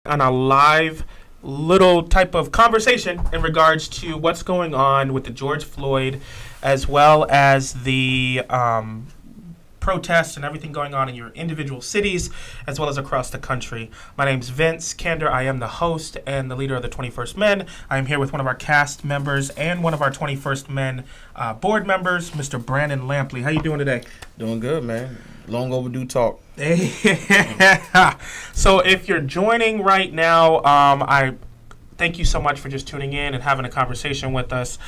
On a live little type of conversation in regards to what's going on with the George Floyd, as well as the protests and everything going on in your individual cities, as well as across the country. My name's Vince Kander. I am the host and the leader of the 21st Men. I am here with one of our cast members and one of our 21st Men board members, Mr. Brandon Lampley. How you doing today? Doing good, man. Long overdue talk. So if you're joining right now, I thank you so much for just tuning in and having a conversation with us.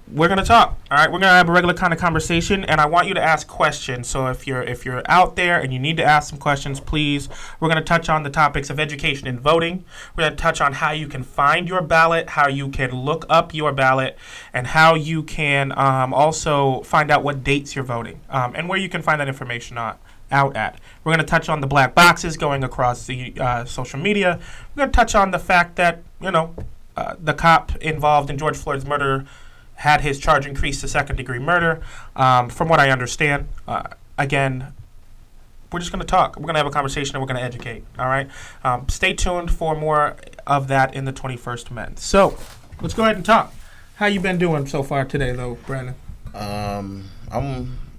We're gonna talk. All right, we're gonna have a regular kind of conversation, and I want you to ask questions. So if you're out there and you need to ask some questions, please. We're gonna touch on the topics of education and voting. We're gonna touch on how you can find your ballot, how you can look up your ballot, and how you can also find out what dates you're voting, and where you can find that information out at. We're going to touch on the black boxes going across the social media. We're going to touch on the fact that, the cop involved in George Floyd's murder had his charge increased to second-degree murder. From what I understand, again, we're just going to talk. We're going to have a conversation and we're going to educate, all right? Stay tuned for more of that in the 21st Men. So, let's go ahead and talk. How you been doing so far today, though, Brandon?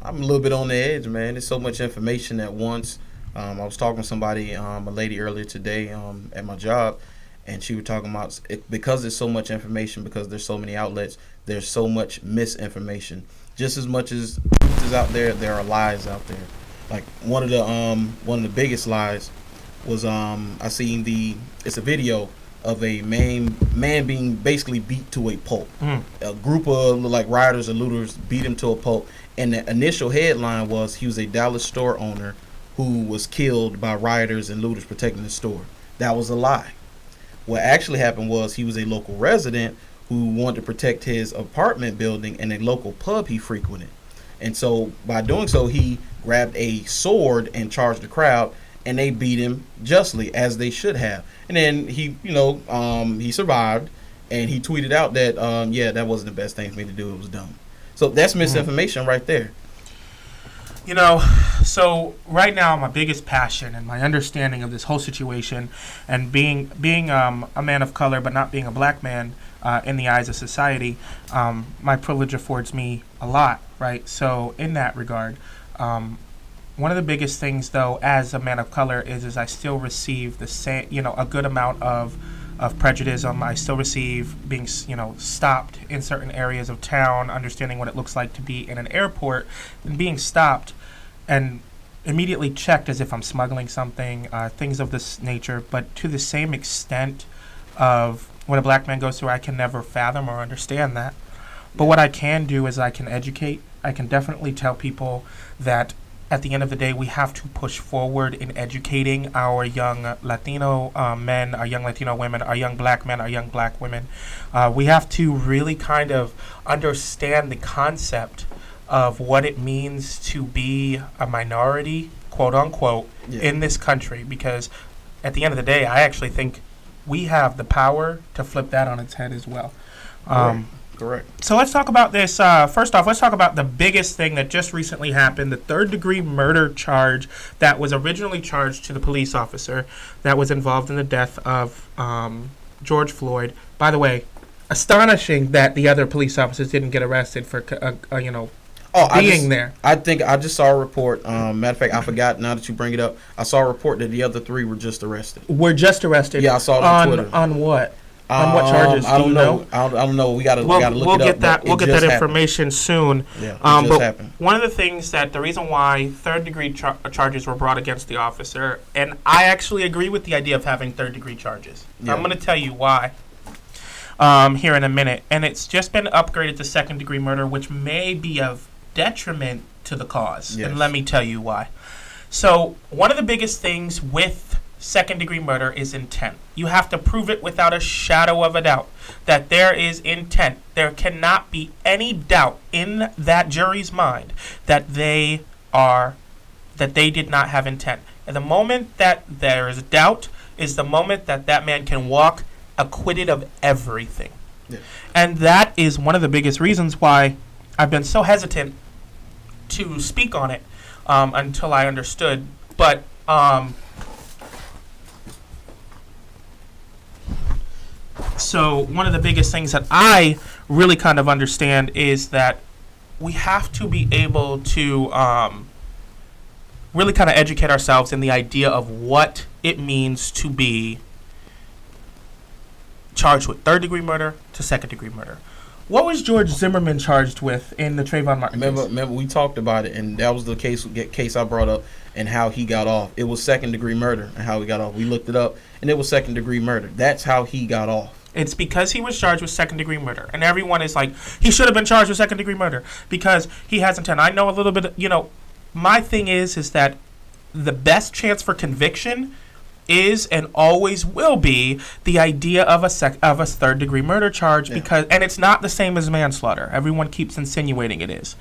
I'm a little bit on the edge, man. There's so much information at once. I was talking to somebody, a lady earlier today at my job, and she was talking about because there's so much information, because there's so many outlets, there's so much misinformation. Just as much as truth is out there, there are lies out there. Like one of the biggest lies was I seen it's a video of a man being basically beat to a pulp. A group of rioters and looters beat him to a pulp. And the initial headline was he was a Dallas store owner who was killed by rioters and looters protecting the store. That was a lie. What actually happened was he was a local resident who wanted to protect his apartment building and a local pub he frequented. And so by doing so, he grabbed a sword and charged the crowd, and they beat him justly, as they should have. And then he survived, and he tweeted out that, that wasn't the best thing for me to do. It was dumb. So that's misinformation right there. So right now my biggest passion and my understanding of this whole situation, and being a man of color but not being a black man in the eyes of society, my privilege affords me a lot, right? So in that regard, one of the biggest things, though, as a man of color is I still receive the same, a good amount of prejudice. I still receive being, stopped in certain areas of town, understanding what it looks like to be in an airport, and being stopped and immediately checked as if I'm smuggling something, things of this nature. But to the same extent of what a black man goes through, I can never fathom or understand that. But what I can do is I can educate. I can definitely tell people that at the end of the day, we have to push forward in educating our young Latino men, our young Latino women, our young black men, our young black women. We have to really kind of understand the concept of what it means to be a minority, quote unquote, in this country. Because at the end of the day, I actually think we have the power to flip that on its head as well. Correct. So let's talk about this. First off, let's talk about the biggest thing that just recently happened, the third-degree murder charge that was originally charged to the police officer that was involved in the death of George Floyd. By the way, astonishing that the other police officers didn't get arrested for, being there. I think I just saw a report. Matter of fact, I forgot, now that you bring it up, I saw a report that the other three were just arrested. Yeah, I saw it on Twitter. On what? On what charges? I don't know. I don't know. We gotta look it up. We'll get that information soon. Yeah, it just happened. One of the things the reason why third-degree charges were brought against the officer, and I actually agree with the idea of having third-degree charges. Yeah. I'm going to tell you why here in a minute. And it's just been upgraded to second-degree murder, which may be of detriment to the cause. Yes. And let me tell you why. So one of the biggest things with second-degree murder is intent. You have to prove it without a shadow of a doubt that there is intent. There cannot be any doubt in that jury's mind that they did not have intent. And the moment that there is doubt is the moment that man can walk acquitted of everything. Yeah. And that is one of the biggest reasons why I've been so hesitant to speak on it until I understood. But So one of the biggest things that I really kind of understand is that we have to be able to really kind of educate ourselves in the idea of what it means to be charged with third-degree murder to second-degree murder. What was George Zimmerman charged with in the Trayvon Martin case? Remember, we talked about it, and that was the case I brought up, and how he got off. It was second-degree murder, and how he got off. We looked it up, and it was second-degree murder. That's how he got off. It's because he was charged with second-degree murder, and everyone is like, he should have been charged with second-degree murder because he has intent. I know a little bit. My thing is that the best chance for conviction is and always will be the idea of a third-degree murder charge, because, and it's not the same as manslaughter. Everyone keeps insinuating it is.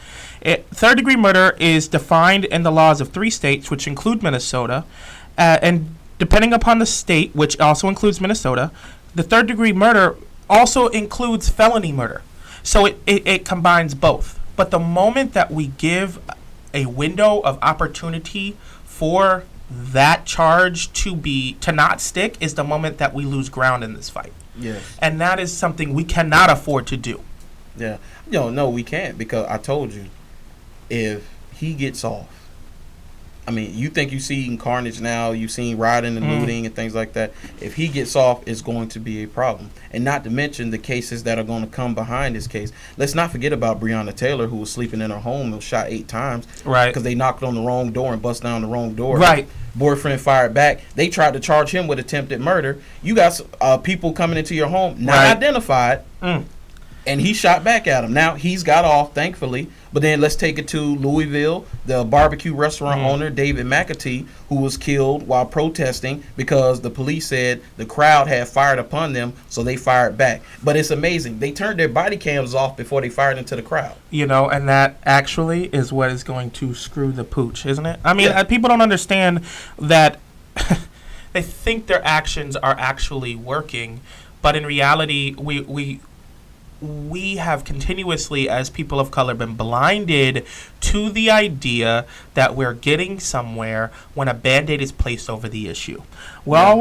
Third-degree murder is defined in the laws of 3 states, which include Minnesota, and depending upon the state, which also includes Minnesota, the third-degree murder also includes felony murder. So it combines both. But the moment that we give a window of opportunity for that charge to not stick is the moment that we lose ground in this fight. Yes. And that is something we cannot afford to do. Yeah. No, we can't, because I told you, if he gets off, I mean, you think you've seen carnage now, you've seen rioting and looting and things like that. If he gets off, it's going to be a problem. And not to mention the cases that are going to come behind this case. Let's not forget about Breonna Taylor, who was sleeping in her home and was shot 8 times. Right. Because they knocked on the wrong door and bust down the wrong door. Right. Boyfriend fired back. They tried to charge him with attempted murder. You got people coming into your home, not identified, and he shot back at him. Now, he's got off, thankfully. But then let's take it to Louisville, the barbecue restaurant owner, David McAtee, who was killed while protesting because the police said the crowd had fired upon them, so they fired back. But it's amazing. They turned their body cams off before they fired into the crowd. And that actually is what is going to screw the pooch, isn't it? I mean, people don't understand that they think their actions are actually working, but in reality, we have continuously, as people of color, been blinded to the idea that we're getting somewhere when a Band-Aid is placed over the issue. Well,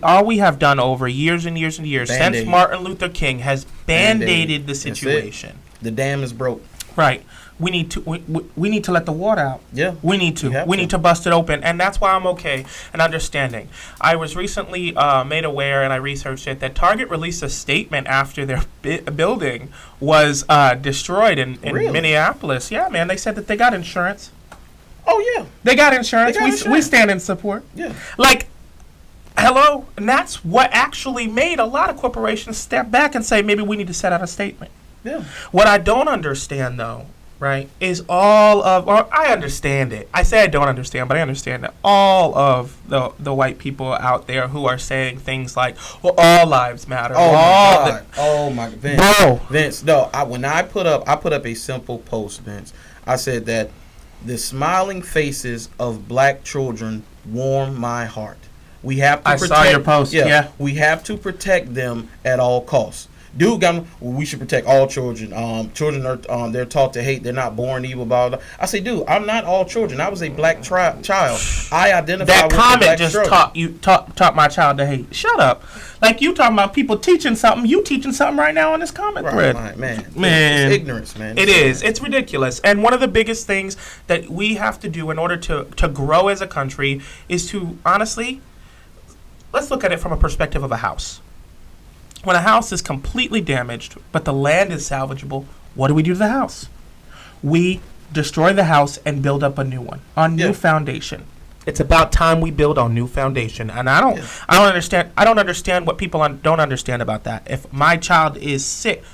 all we have done over years and years and years, Band-Aid. since Martin Luther King, has Band-Aided the situation. The dam is broke. Right. We need to let the water out. Yeah. We need to bust it open, and that's why I'm okay and understanding. I was recently made aware, and I researched it, that Target released a statement after their building was destroyed in Really? Minneapolis. Yeah, man. They said that they got insurance. Oh, yeah. They got insurance. They got We insurance. stand in support. Yeah. Hello, and that's what actually made a lot of corporations step back and say, maybe we need to set out a statement. Yeah. What I don't understand, though, right, is I understand it. I say I don't understand, but I understand that all of the white people out there who are saying things like, well, all lives matter. Oh my God. Vince. Bro. Vince, no, when I put up a simple post, Vince. I said that the smiling faces of black children warm my heart. We have to I saw your post, yeah. We have to protect them at all costs. Dude, we should protect all children. Children are they're taught to hate. They're not born evil. Blah, blah. I say, dude, I'm not all children. I was a black child. I identify That with the comment black just struggle. taught my child to hate. Shut up. Like, you talking about people teaching something. You teaching something right now on this comment thread. Right, man. Man. It's ignorance, man. It is. It's ridiculous. And one of the biggest things that we have to do in order to grow as a country is to, honestly, let's look at it from a perspective of a house. When a house is completely damaged, but the land is salvageable, what do we do to the house? We destroy the house and build up a new one, a new foundation. It's about time we build on new foundation. And I don't understand what people don't understand about that. If my child is sick,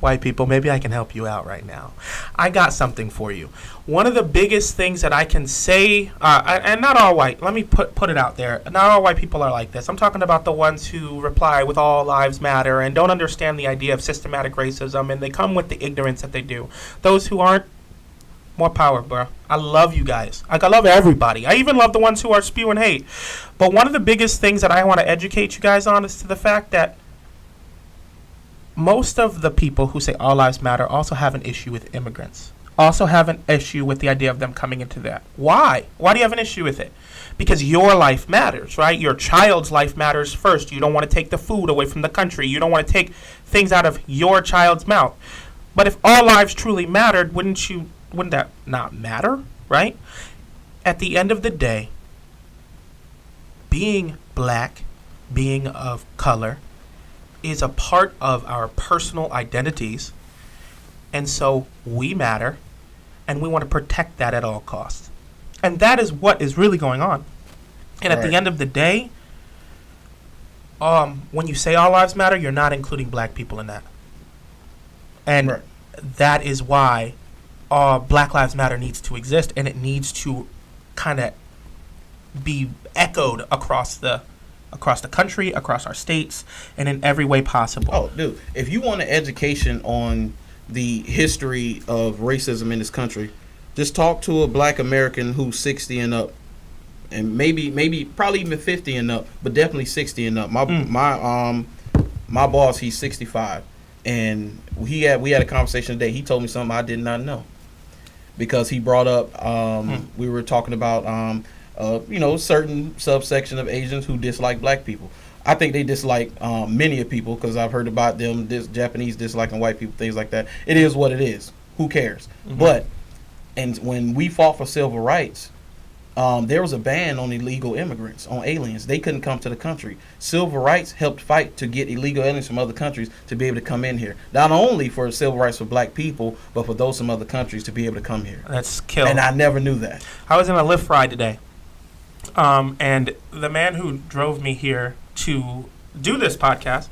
white people, maybe I can help you out right now. I got something for you. One of the biggest things that I can say, and not all white, let me put it out there. Not all white people are like this. I'm talking about the ones who reply with all lives matter and don't understand the idea of systematic racism, and they come with the ignorance that they do. Those who aren't, more power, bro. I love you guys. I love everybody. I even love the ones who are spewing hate. But one of the biggest things that I want to educate you guys on is to the fact that most of the people who say all lives matter also have an issue with immigrants. also have an issue with the idea of them coming into that. Why? Why do you have an issue with it? Because your life matters, right? Your child's life matters first. You don't want to take the food away from the country. You don't want to take things out of your child's mouth. But if all lives truly mattered, wouldn't that not matter, right? At the end of the day, being black, being of color, is a part of our personal identities. And so we matter, and we want to protect that at all costs. And that is what is really going on. And at the end of the day, when you say all lives matter, you're not including black people in that. And that is why Black Lives Matter needs to exist, and it needs to kind of be echoed across the country, across our states, and in every way possible. Oh, dude, if you want an education on the history of racism in this country, just talk to a black American who's 60 and up, and maybe probably even 50 and up, but definitely 60 and up. My boss, he's 65, and we had a conversation today. He told me something I did not know, because he brought up we were talking about certain subsection of Asians who dislike black people. I think they dislike many of people, because I've heard about them, Japanese disliking white people, things like that. It is what it is. Who cares? But and when we fought for civil rights, there was a ban on illegal immigrants, on aliens. They couldn't come to the country. Civil rights helped fight to get illegal aliens from other countries to be able to come in here. Not only for civil rights for black people, but for those from other countries to be able to come here. That's killed. And I never knew that. I was in a Lyft ride today, and the man who drove me here to do this podcast,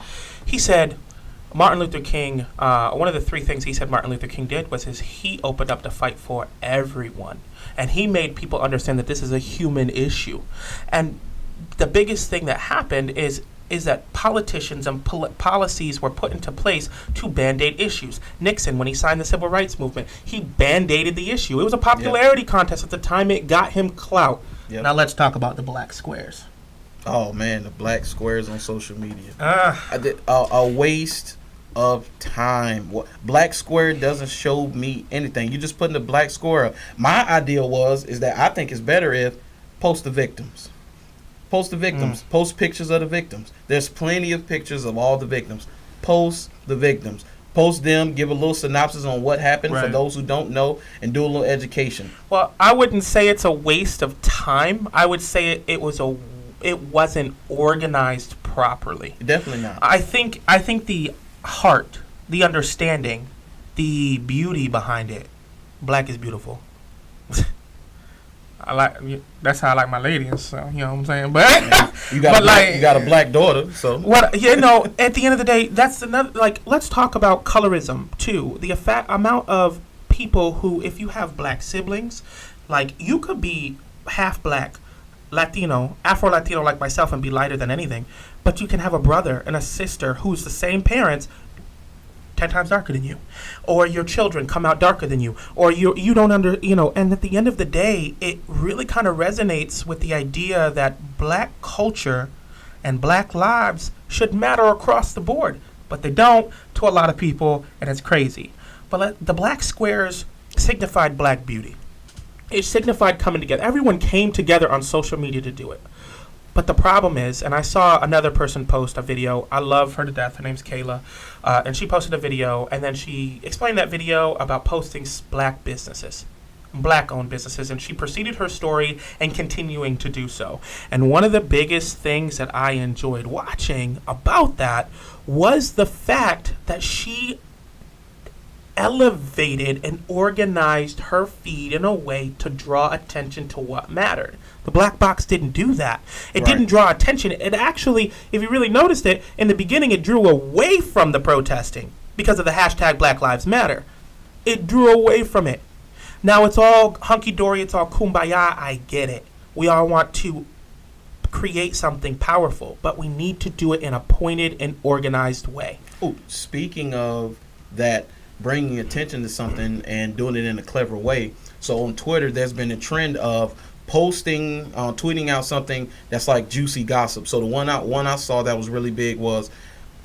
he said Martin Luther King, one of the three things he said Martin Luther King did was he opened up the fight for everyone. And he made people understand that this is a human issue. And the biggest thing that happened is that politicians and policies were put into place to band-aid issues. Nixon, when he signed the Civil Rights Movement, he band-aided the issue. It was a popularity contest at the time. It got him clout. Yep. Now let's talk about the black squares. Oh, man, the black squares on social media. A waste of time. Black square doesn't show me anything. You just putting the black square up. My idea is that I think it's better if post the victims. Post the victims. Post pictures of the victims. There's plenty of pictures of all the victims. Post the victims. Post them, give a little synopsis on what happened for those who don't know, and do a little education. Well, I wouldn't say it's a waste of time. I would say it wasn't organized properly. Definitely not. I think the heart, the understanding, the beauty behind it. Black is beautiful. That's how I like my ladies. So you know what I'm saying. But you got a black daughter. So what at the end of the day, that's another. Let's talk about colorism too. The amount of people who, if you have black siblings, you could be half black, Latino, Afro-Latino like myself, and be lighter than anything. But you can have a brother and a sister who's the same parents, 10 times darker than you. Or your children come out darker than you. Or you don't and at the end of the day, it really kind of resonates with the idea that black culture and black lives should matter across the board. But they don't to a lot of people, and it's crazy. But the black squares signified black beauty. It signified coming together. Everyone came together on social media to do it. But the problem is, and I saw another person post a video. I love her to death. Her name's Kayla. And she posted a video, and then she explained that video about posting black businesses, black-owned businesses, and she proceeded her story and continuing to do so. And one of the biggest things that I enjoyed watching about that was the fact that she elevated and organized her feed in a way to draw attention to what mattered. The black box didn't do that. It didn't draw attention. It actually, if you really noticed it, in the beginning it drew away from the protesting because of the hashtag Black Lives Matter. It drew away from it. Now it's all hunky-dory, it's all kumbaya, I get it. We all want to create something powerful, but we need to do it in a pointed and organized way. Oh, speaking of that, bringing attention to something and doing it in a clever way. So on Twitter, there's been a trend of tweeting out something that's like juicy gossip. So the one I saw that was really big was,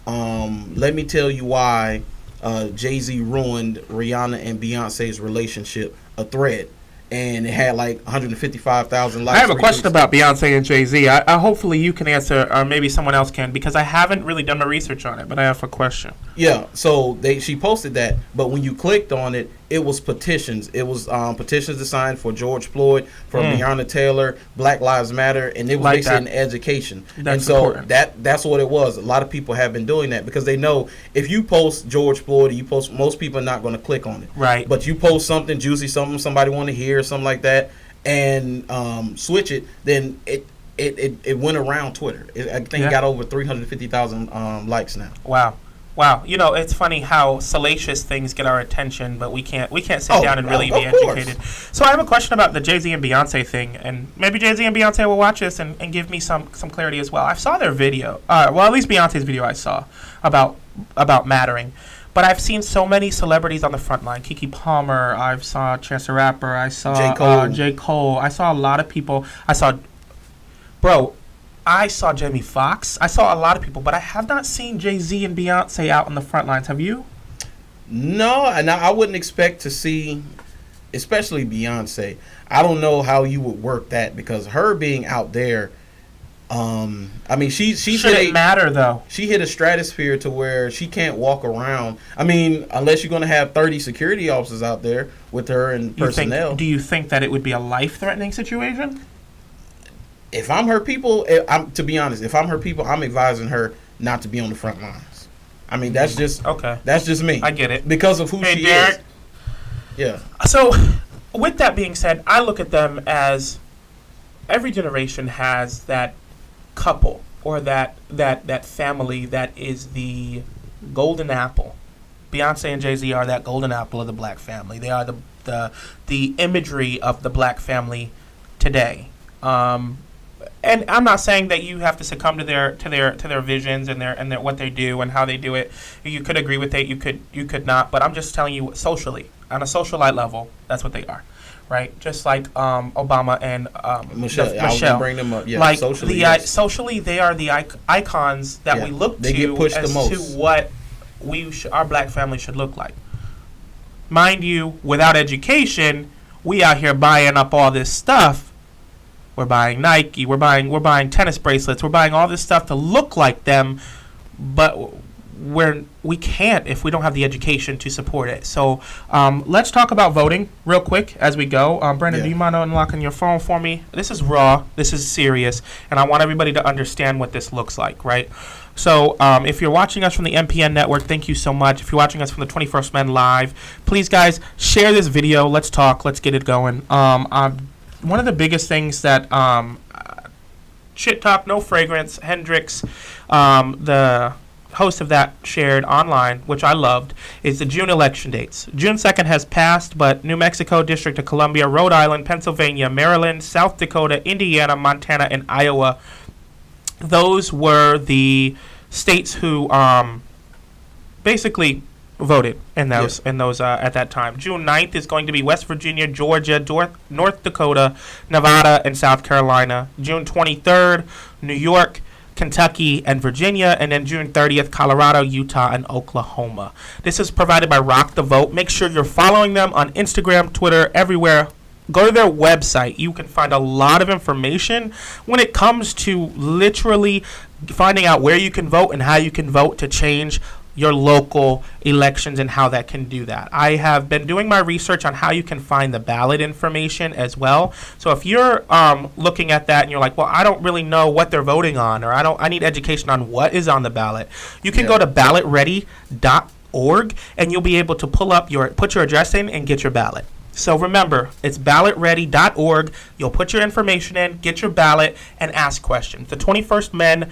let me tell you why Jay-Z ruined Rihanna and Beyonce's relationship, a thread, and it had like 155,000 likes. I have a retweets. question about Beyonce and Jay-Z. I hopefully you can answer, or maybe someone else can, because I haven't really done my research on it, but I have a question. Yeah, so she posted that, but when you clicked on it, it was petitions. It was petitions to sign for George Floyd, for Breonna Taylor, Black Lives Matter, and it was Like basically that. an education. That's and so important. that's what it was. A lot of people have been doing that because they know if you post George Floyd, you post, most people are not going to click on it. Right. But you post something juicy, something somebody want to hear, something like that, and switch it, then it went around Twitter. I think it got over 350,000 likes now. Wow. You know, it's funny how salacious things get our attention, but we can't sit down and really be of course. educated. So I have a question about the Jay-Z and Beyonce thing, and maybe Jay-Z and Beyonce will watch this and give me some clarity as well. I saw their video, well, at least Beyonce's video I saw about mattering. But I've seen so many celebrities on the front line. Keke Palmer, I saw Chance the Rapper, I saw J. Cole. I saw a lot of people. I saw Jamie Foxx. I saw a lot of people, but I have not seen Jay-Z and Beyonce out on the front lines. Have you? No, and I wouldn't expect to see, especially Beyonce. I don't know how you would work that because her being out there, I mean, she's Shouldn't matter though. She hit a stratosphere to where she can't walk around. I mean, unless you're going to have 30 security officers out there with her and personnel. Do you think that it would be a life-threatening situation? If I'm her people, to be honest, if I'm her people, I'm advising her not to be on the front lines. I mean, that's just okay. That's just me. I get it because of who she Derek. is. Yeah. So, with that being said, I look at them as every generation has that couple or that family that is the golden apple. Beyonce and Jay-Z are that golden apple of the black family. They are the imagery of the black family today. And I'm not saying that you have to succumb to their visions and their what they do and how they do it. You could agree with it. You could not. But I'm just telling you socially, on a socialite level, that's what they are, right? Just like Obama and Michelle. I was gonna bring them up. Yeah, like socially, socially, they are the icons that we look they to get pushed as the most. to what our black family should look like. Mind you, without education, we out here buying up all this stuff. We're buying Nike. We're buying tennis bracelets. We're buying all this stuff to look like them, but we can't if we don't have the education to support it. So let's talk about voting real quick as we go. Brandon, do you mind unlocking your phone for me? This is raw. This is serious, and I want everybody to understand what this looks like, right? So if you're watching us from the MPN network, thank you so much. If you're watching us from the 21st Men Live, please, guys, share this video. Let's talk. Let's get it going. One of the biggest things that Shit Talk, No Fragrance, Hendrix, the host of that, shared online, which I loved, is the June election dates. June 2nd has passed, but New Mexico, District of Columbia, Rhode Island, Pennsylvania, Maryland, South Dakota, Indiana, Montana, and Iowa, those were the states who basically voted in those at that time. June 9th is going to be West Virginia, Georgia, North Dakota, Nevada, and South Carolina. June 23rd, New York, Kentucky, and Virginia. And then June 30th, Colorado, Utah, and Oklahoma. This is provided by Rock the Vote. Make sure you're following them on Instagram, Twitter, everywhere. Go to their website. You can find a lot of information when it comes to literally finding out where you can vote and how you can vote to change your local elections and how that can do that. I have been doing my research on how you can find the ballot information as well. So if you're looking at that and you're like, well, I don't really know what they're voting on, or I need education on what is on the ballot, you can go to ballotready.org and you'll be able to put your address in and get your ballot. So remember, it's ballotready.org. You'll put your information in, get your ballot, and ask questions. The 21st Men,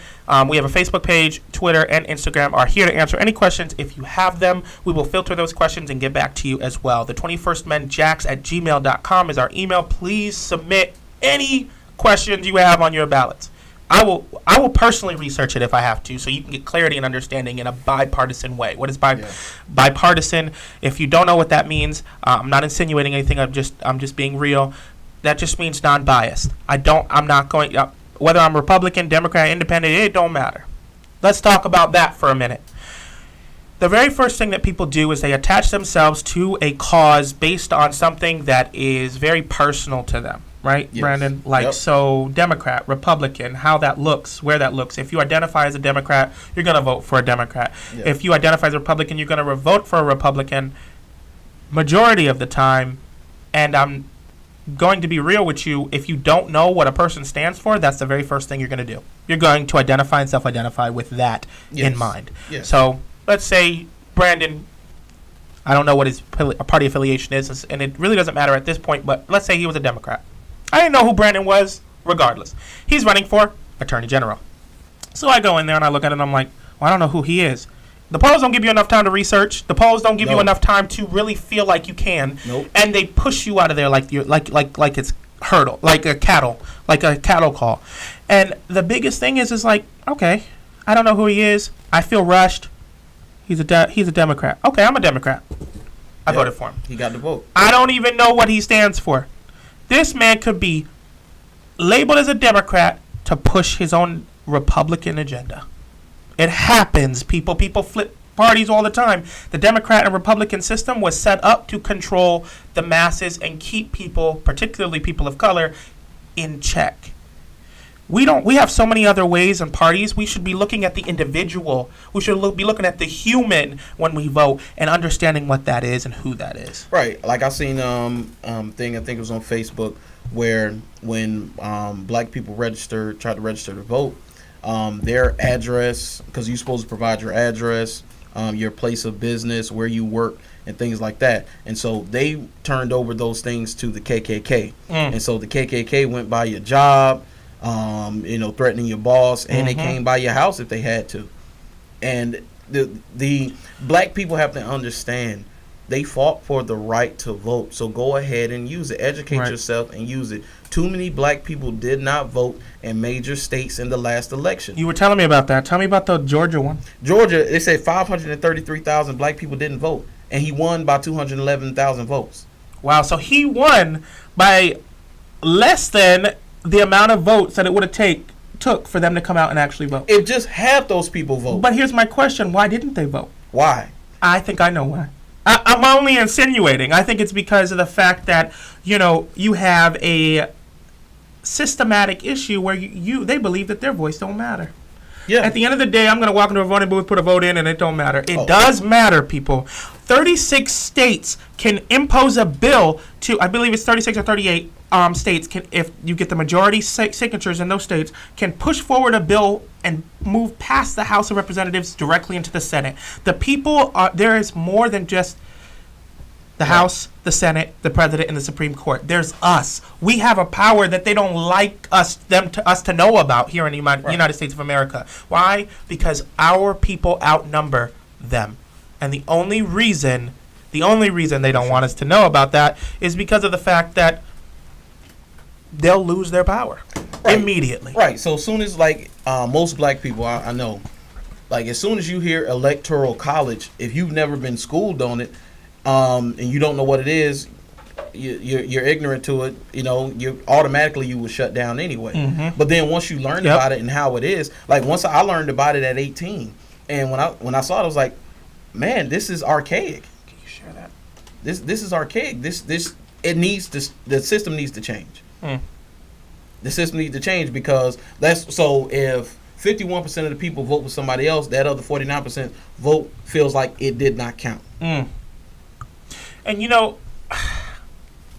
we have a Facebook page, Twitter, and Instagram, are here to answer any questions. If you have them, we will filter those questions and get back to you as well. The 21st Men, jax@gmail.com is our email. Please submit any questions you have on your ballots. I will personally research it if I have to, so you can get clarity and understanding in a bipartisan way. What is bipartisan? If you don't know what that means, I'm not insinuating anything. I'm just being real. That just means non-biased. I'm not going whether I'm Republican, Democrat, Independent. It don't matter. Let's talk about that for a minute. the very first thing that people do is they attach themselves to a cause based on something that is very personal to them, right, Yes. Brandon? Like, Yep. so Democrat, Republican, how that looks, where that looks. If you identify as a Democrat, you're going to vote for a Democrat. Yeah. If you identify as a Republican, you're going to vote for a Republican majority of the time. And I'm going to be real with you. If you don't know what a person stands for, that's the very first thing you're going to do. You're going to identify and self-identify with that Yes. in mind. Yes. So let's say Brandon, I don't know what his party affiliation is, and it really doesn't matter at this point, but let's say he was a Democrat. I didn't know who Brandon was, regardless. He's running for Attorney General. So I go in there and I look at it and I'm like, well, I don't know who he is. The polls don't give you enough time to research. The polls don't give you No. enough time to really feel like you can. Nope. And they push you out of there like you're like it's hurdle, like a cattle call. And the biggest thing is like, okay, I don't know who he is. I feel rushed. He's a Democrat. Okay, I'm a Democrat. I Yep. voted for him. He got the vote. I don't even know what he stands for. This man could be labeled as a Democrat to push his own Republican agenda. It happens, people. People flip parties all the time. The Democrat and Republican system was set up to control the masses and keep people, particularly people of color, in check. We have so many other ways and parties. We should be looking at the individual. We should be looking at the human when we vote and understanding what that is and who that is. Right. Like I seen thing, I think it was on Facebook, where when black people tried to register to vote, their address, because you're supposed to provide your address, your place of business, where you work, and things like that. And so they turned over those things to the KKK. And so the KKK went by your job, threatening your boss, and they came by your house if they had to. And the black people have to understand they fought for the right to vote. So go ahead and use it. Educate Right. yourself and use it. Too many black people did not vote in major states in the last election. You were telling me about that. Tell me about the Georgia one. Georgia, they said 533,000 black people didn't vote, and he won by 211,000 votes. Wow, so he won by less than the amount of votes that it would have took for them to come out and actually vote. If just half those people vote, But here's my question. Why didn't they vote? why? I think I know why. I'm only insinuating. I think it's because of the fact that, you have a systematic issue where they believe that their voice don't matter. Yeah. At the end of the day, I'm going to walk into a voting booth, put a vote in, and it don't matter. It Oh. does matter, people. 36 states can impose a bill to, I believe it's 36 or 38 states, can, if you get the majority signatures in those states, can push forward a bill and move past the House of Representatives directly into the Senate. The people, there is more than just the House, the Senate, the President, and the Supreme Court. There's us. We have a power that they don't like us to know about here in the United States of America. Why? Because our people outnumber them. And the only reason they don't want us to know about that is because of the fact that they'll lose their power immediately. Right. So as soon as most black people I know, as soon as you hear electoral college, if you've never been schooled on it, and you don't know what it is, you're ignorant to it. You automatically you will shut down anyway. But then once you learn about it and how it is, once I learned about it at 18, and when I saw it, I was like, man, this is archaic. Can you share that? This is archaic. The system needs to change. The system needs to change because if 51% of the people vote for somebody else, that other 49% vote feels like it did not count. And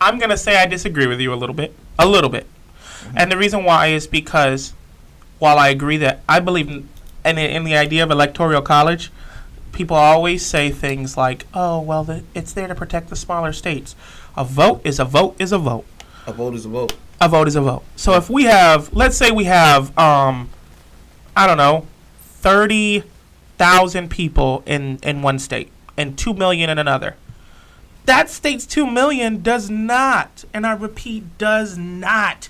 I'm going to say I disagree with you a little bit. And the reason why is because while I agree that I believe in the idea of electoral college, people always say things like, oh, well, it's there to protect the smaller states. A vote is a vote is a vote. A vote is a vote. A vote is a vote. So if we have, let's say we have, 30,000 people in one state and 2 million in another. That state's 2 million does not, and I repeat, does not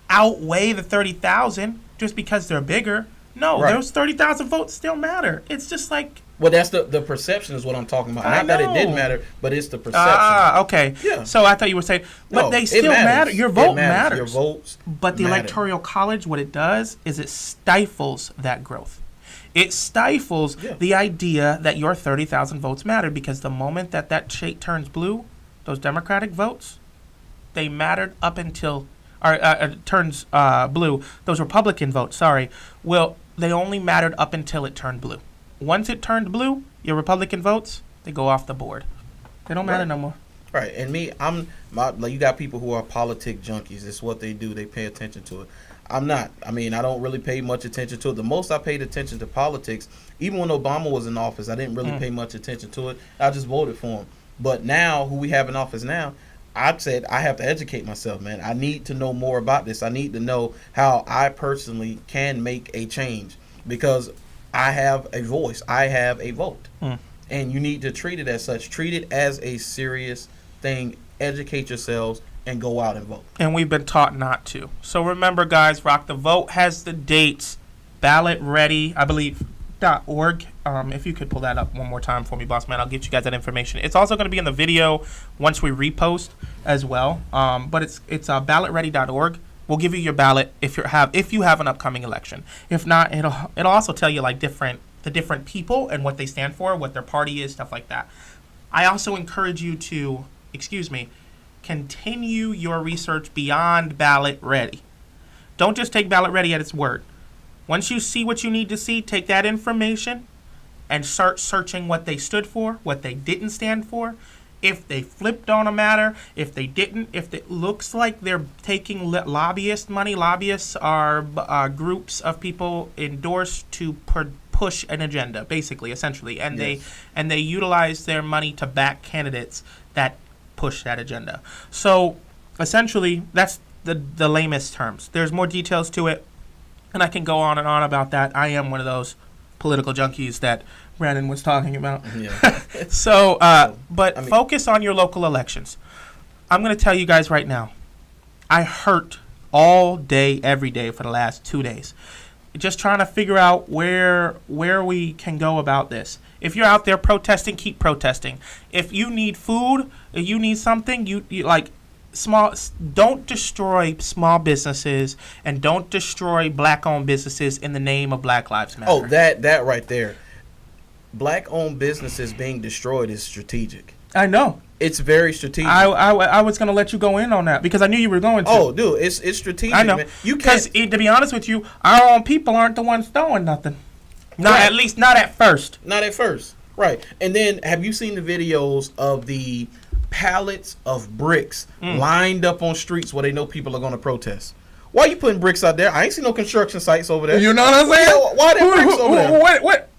outweigh the 30,000 just because they're bigger. No, Right. those 30,000 votes still matter. It's just like... Well, that's the perception is what I'm talking about. I Not that it did know. matter, but it's the perception. Okay. Yeah. So I thought you were saying, but No, they it still matters. matter. Your It vote matters. matters. Your votes But the matter. Electoral College, what it does is it stifles that growth. It stifles Yeah. the idea that your 30,000 votes matter, because the moment that shade turns blue, those Democratic votes, they mattered up until, or turns blue. Those Republican votes, sorry, they only mattered up until it turned blue. Once it turned blue, your Republican votes, they go off the board. They don't matter Right. no more. Right, and me, like, you got people who are politic junkies. It's what they do. They pay attention to it. I'm not. I mean, I don't really pay much attention to it. The most I paid attention to politics, even when Obama was in office, I didn't really pay much attention to it. I just voted for him. But now, who we have in office now, I said I have to educate myself, man. I need to know more about this. I need to know how I personally can make a change, because I have a voice. I have a vote. And you need to treat it as such. Treat it as a serious thing. Educate yourselves and go out and vote. And we've been taught not to. So remember, guys, Rock the Vote has the dates. Ballot ready, I believe, .org. If you could pull that up one more time for me, boss man, I'll get you guys that information. It's also going to be in the video once we repost as well. But it's ballotready.org. We'll give you your ballot if you have an upcoming election. If not, it'll also tell you like the different people and what they stand for, what their party is, stuff like that. I also encourage you to, continue your research beyond Ballot Ready. Don't just take Ballot Ready at its word. Once you see what you need to see, take that information and start searching what they stood for, what they didn't stand for, if they flipped on a matter, if they didn't, if it looks like they're taking lobbyist money. Lobbyists are groups of people endorsed to push an agenda, basically, essentially, and Yes. they utilize their money to back candidates that push that agenda. So essentially, that's the lamest terms. There's more details to it, and I can go on and on about that. I am one of those political junkies that Brandon was talking about. Yeah. So, but focus on your local elections. I'm going to tell you guys right now, I hurt all day, every day for the last 2 days, just trying to figure out where we can go about this. If you're out there protesting, keep protesting. If you need food, you need something, you like don't destroy small businesses and don't destroy black-owned businesses in the name of Black Lives Matter. Oh, that right there. Black-owned businesses being destroyed is strategic. I know. It's very strategic. I was going to let you go in on that because I knew you were going to. Oh, dude, it's strategic. I know. Man. You Because can't. to be honest with you, our own people aren't the ones throwing nothing. Not Right. at least not at first. Not at first. Right. And then have you seen the videos of the pallets of bricks lined up on streets where they know people are going to protest? Why are you putting bricks out there? I ain't seen no construction sites over there. You know what I'm saying? Why there bricks over there? What?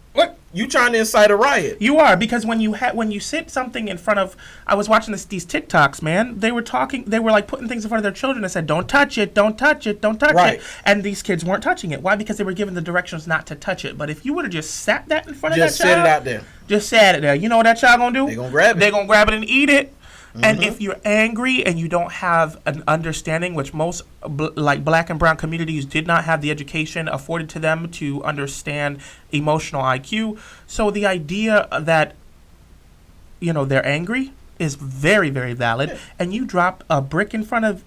You trying to incite a riot. You are, because when you sit something in front of, I was watching these TikToks, man. They were like putting things in front of their children and said, "Don't touch it, don't touch it, don't touch Right. it." And these kids weren't touching it. Why? Because they were given the directions not to touch it. But if you would have just sat that in front Just of that set child, it out there. just sat it there, you know what that child gonna do? They gonna grab it. They're gonna grab it and eat it. And if you're angry and you don't have an understanding, which most like black and brown communities did not have the education afforded to them to understand emotional IQ. So the idea that, they're angry is very, very valid. Yeah. And you drop a brick in front of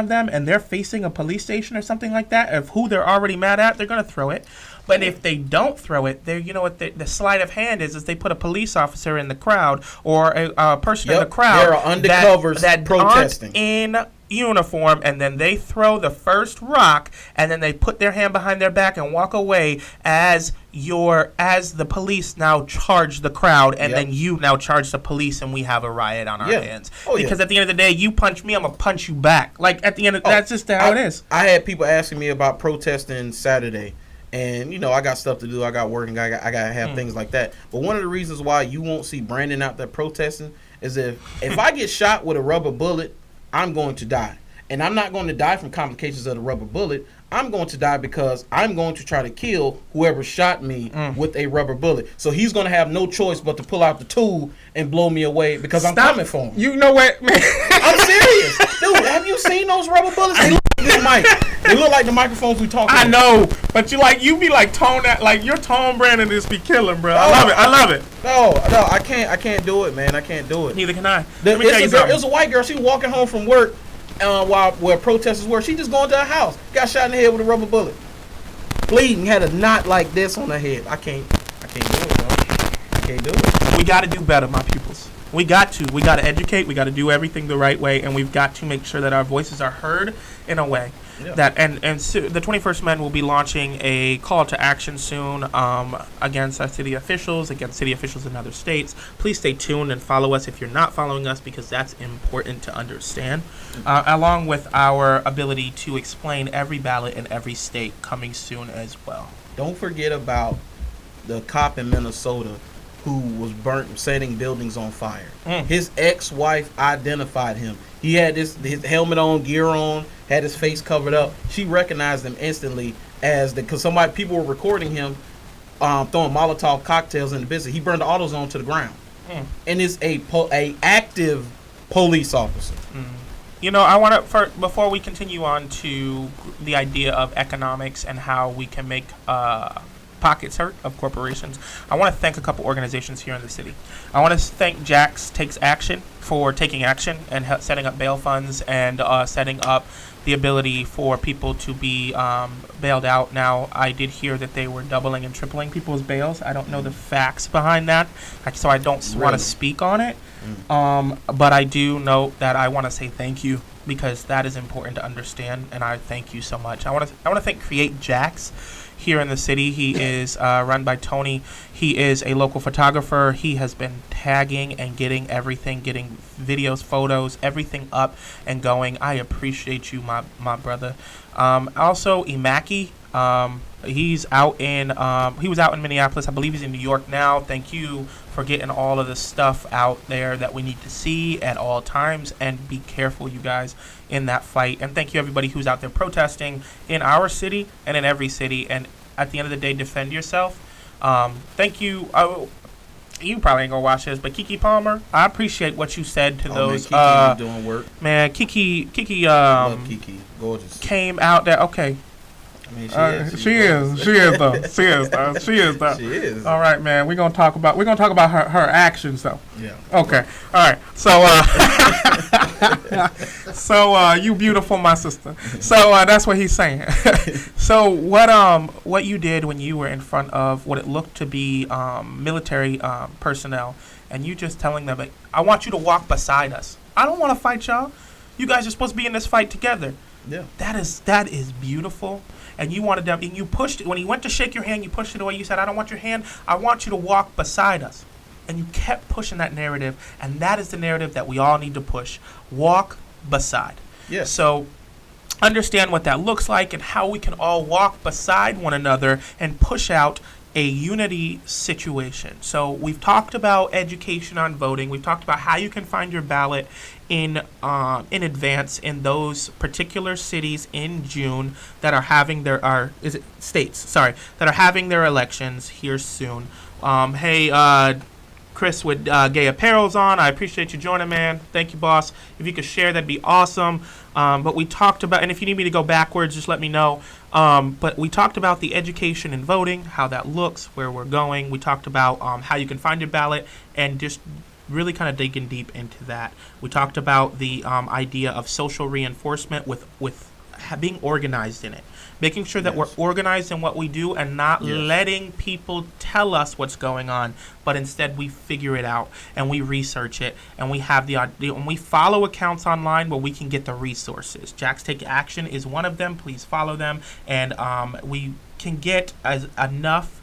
them and they're facing a police station or something like that, of who they're already mad at, they're going to throw it. But if they don't throw it, what the sleight of hand is they put a police officer in the crowd or a person in the crowd there are undercovers that protesting aren't in uniform, and then they throw the first rock, and then they put their hand behind their back and walk away as the police now charge the crowd, and then you now charge the police, and we have a riot on our hands. Because at the end of the day, you punch me, I'm gonna punch you back. Like at the end of that's just how it is. I had people asking me about protesting Saturday. And, I got stuff to do. I got work and I got to have things like that. But one of the reasons why you won't see Brandon out there protesting is if I get shot with a rubber bullet, I'm going to die. And I'm not going to die from complications of the rubber bullet. I'm going to die because I'm going to try to kill whoever shot me with a rubber bullet. So he's going to have no choice but to pull out the tool and blow me away because I'm coming for him. You know what, man? I'm serious. Dude, have you seen those rubber bullets? They look like this mic. They look like the microphones we talk about. I know, but you be like tone that, like your tone Brandon is be killing, bro. I love it. No, I can't do it, man. I can't do it. Neither can I. It was a white girl. She was walking home from work where protesters were. She just going to her house. Got shot in the head with a rubber bullet. bleeding, had a knot like this on her head. I can't do it, bro. I can't do it. We got to do better, my pupils. We got to educate. We got to do everything the right way, and we've got to make sure that our voices are heard in a way that. And so the 21st Men will be launching a call to action soon against our city officials, against city officials in other states. Please stay tuned and follow us if you're not following us, because that's important to understand. Along with our ability to explain every ballot in every state coming soon as well. Don't forget about the cop in Minnesota who was burnt, setting buildings on fire. His ex-wife identified him. He had his helmet on, gear on, had his face covered up. She recognized him instantly because people were recording him throwing Molotov cocktails in the business. He burned the AutoZone to the ground, and is a active police officer. You know, I want to, before we continue on to the idea of economics and how we can make pockets hurt of corporations, I want to thank a couple organizations here in the city. I want to thank Jax Takes Action for taking action and setting up bail funds and setting up the ability for people to be bailed out. Now, I did hear that they were doubling and tripling people's bails. I don't know the facts behind that, so I don't want to speak on it. But I do know that I want to say thank you, because that is important to understand, and I thank you so much. I want to thank Create Jax here in the city. He is run by Tony. He is a local photographer. He has been tagging and getting videos, photos, everything up and going. I appreciate you, my brother. Also, Imaki. He's out in he was out in Minneapolis. I believe he's in New York now. Thank you for getting all of the stuff out there that we need to see at all times, and be careful, you guys, in that fight. And thank you everybody who's out there protesting in our city and in every city, and at the end of the day, defend yourself. Thank you. You probably ain't gonna watch this, but Keke Palmer, I appreciate what you said to those. Man, Keke doing work. Man, Keke love Keke. Gorgeous. Came out there. Okay. I mean, she is though. All right, man. We're gonna talk about her actions though. Yeah. Okay. All right. So you beautiful, my sister. So that's what he's saying. So what you did when you were in front of what it looked to be military personnel, and you just telling them, like, I want you to walk beside us. I don't want to fight y'all. You guys are supposed to be in this fight together. Yeah. That is beautiful. And you wanted them, and you pushed it. When he went to shake your hand, you pushed it away. You said, I don't want your hand. I want you to walk beside us. And you kept pushing that narrative. And that is the narrative that we all need to push. Walk beside. Yeah. So understand what that looks like and how we can all walk beside one another and push out a unity situation. So we've talked about education on voting. We've talked about how you can find your ballot in advance in those particular cities in June that are having states that are having their elections here soon. Chris with Gay Apparel's on. I appreciate you joining, man. Thank you, boss. If you could share, that'd be awesome. But we talked about, and if you need me to go backwards, just let me know. But we talked about the education and voting, how that looks, where we're going. We talked about how you can find your ballot, and just really kind of digging deep into that. We talked about the idea of social reinforcement with being organized in it. Making sure that we're organized in what we do and not letting people tell us what's going on, but instead we figure it out and we research it, and we have and we follow accounts online where we can get the resources. Jax Take Action is one of them. Please follow them, and we can get enough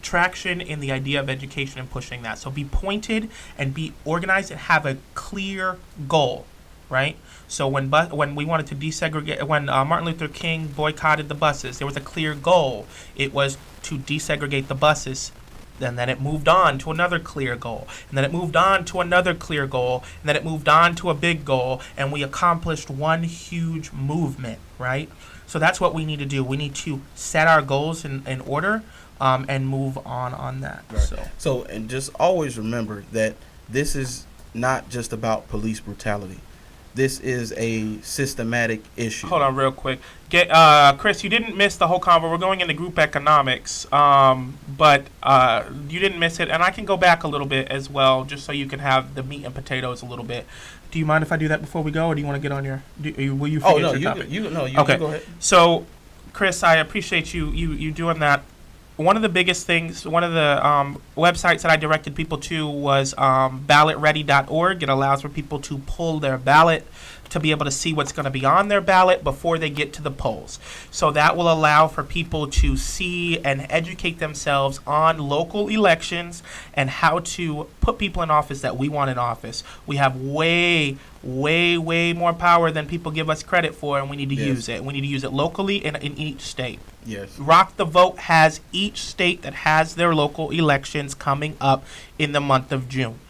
traction in the idea of education and pushing that. So be pointed and be organized and have a clear goal, right? So when we wanted to desegregate, when Martin Luther King boycotted the buses, there was a clear goal. It was to desegregate the buses. And then it moved on to another clear goal. And then it moved on to another clear goal. And then it moved on to a big goal. And we accomplished one huge movement, right? So that's what we need to do. We need to set our goals in order and move on that. Right. So, and just always remember that this is not just about police brutality. This is a systematic issue. Hold on real quick. Chris, you didn't miss the whole convo. We're going into group economics, but you didn't miss it. And I can go back a little bit as well, just so you can have the meat and potatoes a little bit. Do you mind if I do that before we go, or do you want to get on your... will you finish your topic? You okay. go ahead. So Chris, I appreciate you doing that. One of the biggest things, one of the websites that I directed people to was ballotready.org. It allows for people to pull their ballot to be able to see what's going to be on their ballot before they get to the polls. So that will allow for people to see and educate themselves on local elections and how to put people in office that we want in office. We have way more power than people give us credit for, and we need to use it. We need to use it locally in each state. Yes. Rock the Vote has each state that has their local elections coming up in the month of June.